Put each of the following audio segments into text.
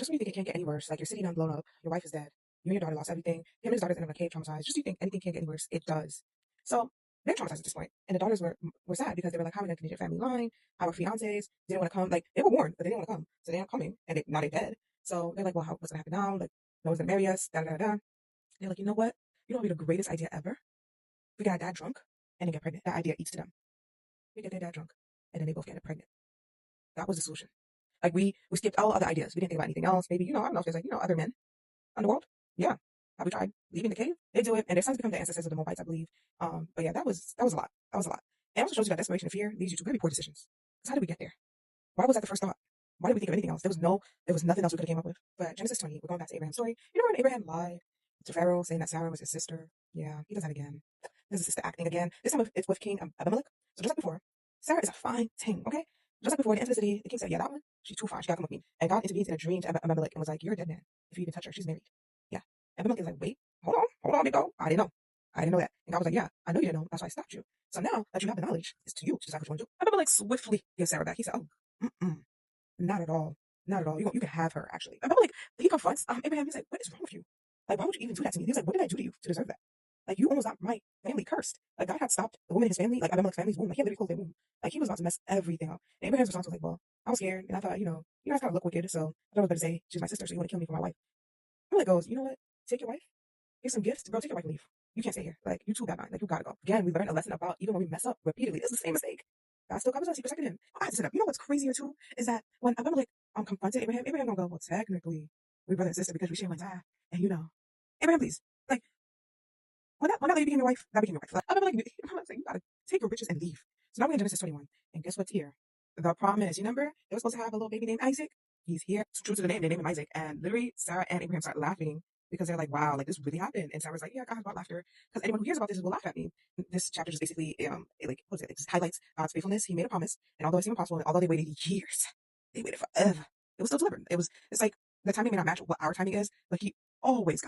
just when you think it can't get any worse, like your city done blown up, your wife is dead, you and your daughter lost everything, him and his daughter's in a cave traumatized, just when you think anything can't get any worse, it does. So they're traumatized at this point. And the daughters were sad because they were like, how are we going to continue the family line? Our fiancés didn't want to come. Like, they were warned, but they didn't want to come. So they aren't coming. And now they're dead. So they're like, well, what's going to happen now? Like, no one's going to marry us. Da, da, da, da. They're like, you know what? You know what would be the greatest idea ever? We get our dad drunk and then get pregnant. That idea eats to them. We get their dad drunk and then they both get pregnant. That was the solution. Like, we skipped all other ideas. We didn't think about anything else. Maybe, I don't know if there's like, other men in the world. Yeah. Have we tried leaving the cave? They do it, and their sons become the ancestors of the Moabites, I believe. But yeah, that was a lot. That was a lot. And it also shows you that desperation and fear leads you to very poor decisions. So how did we get there? Why was that the first thought? Why did we think of anything else? There was nothing else we could have came up with. But Genesis 20, we're going back to Abraham's story. You know when Abraham lied to Pharaoh, saying that Sarah was his sister? Yeah, he does that again. There's his sister acting again. This time it's with King Abimelech. So just like before, Sarah is a fine thing, okay? Just like before, they enter the city. The king said, yeah, that one, she's too fine. She gotta come with me. And God intervenes in a dream to Abimelech and was like, you're a dead man if you even touch her. She's married. Yeah. Abimelech is like, wait, hold on, Nico. I didn't know. I didn't know that. And God was like, yeah, I know you didn't know. That's why I stopped you. So now that you have the knowledge, it's to you to decide what you want to do. Abimelech swiftly gives Sarah back. He said, oh, mm-mm, not at all. Not at all. You can have her, actually. Abimelech, he confronts Abraham. He's like, what is wrong with you? Like, why would you even do that to me? He's like, what did I do to you to deserve that? Like, you almost got my family cursed. Like, God had stopped the woman in his family, like Abimelech's family's womb. Like, he had literally closed their womb. Like, he was about to mess everything up. And Abraham's response was like, well, I was scared. And I thought, you guys kind of look wicked. So I thought it was better to say, she's my sister. So you want to kill me for my wife. Abimelech goes, you know what? Take your wife. Here's some gifts. Bro, take your wife and leave. You can't stay here. Like, you too bad mind. Like, you gotta go. Again, we learned a lesson about even when we mess up repeatedly, it's the same mistake. God still covers us. He protected him. I had to sit up. You know what's crazier too? Is that when Abimelech confronted Abraham gonna go, well, technically, we brother and sister because we share one dad. And Abraham, please. Like, when that lady became your wife, that became your wife. Like, Abimelech like, you gotta take your riches and leave. So now we're in Genesis 21. And guess what's here? The promise. You remember? They were supposed to have a little baby named Isaac. He's here. It's true to the name. They named him Isaac. And literally, Sarah and Abraham start laughing because they're like, wow, like this really happened. And Sarah's like, yeah, God has brought laughter. Because anyone who hears about this will laugh at me. This chapter just basically, it just highlights God's faithfulness. He made a promise. And although it seemed impossible, and although they waited years, they waited forever. It was still delivered. It's like the timing may not match what our timing is, but God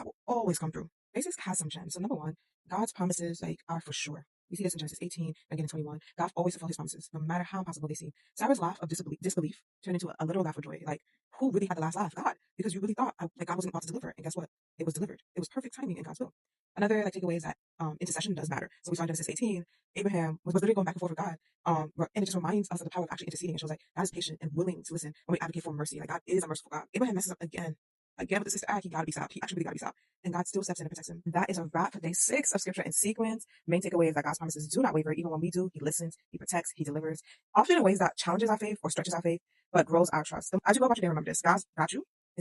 will always come through. Genesis has some gems. So number one, God's promises are for sure. We see this in Genesis 18 and again in 21. God always fulfills his promises, no matter how impossible they seem. Sarah's laugh of disbelief turned into a literal laugh of joy. Like, who really had the last laugh? God, because you really thought like God wasn't about to deliver. And guess what? It was delivered. It was perfect timing in God's will. Another takeaway is that intercession does matter. So we saw in Genesis 18, Abraham was literally going back and forth with God. And it just reminds us of the power of actually interceding. It shows like God is patient and willing to listen when we advocate for mercy. Like, God is a merciful God. Abraham messes up again. Again with the sister act, he gotta be stopped. He actually really gotta be stopped. And God still steps in and protects him. That is a wrap for day 6 of scripture in sequence. Main takeaway is that God's promises do not waver. Even when we do, he listens, he protects, he delivers. Often in ways that challenges our faith or stretches our faith, but grows our trust. As you go about your day, remember this. God's got you.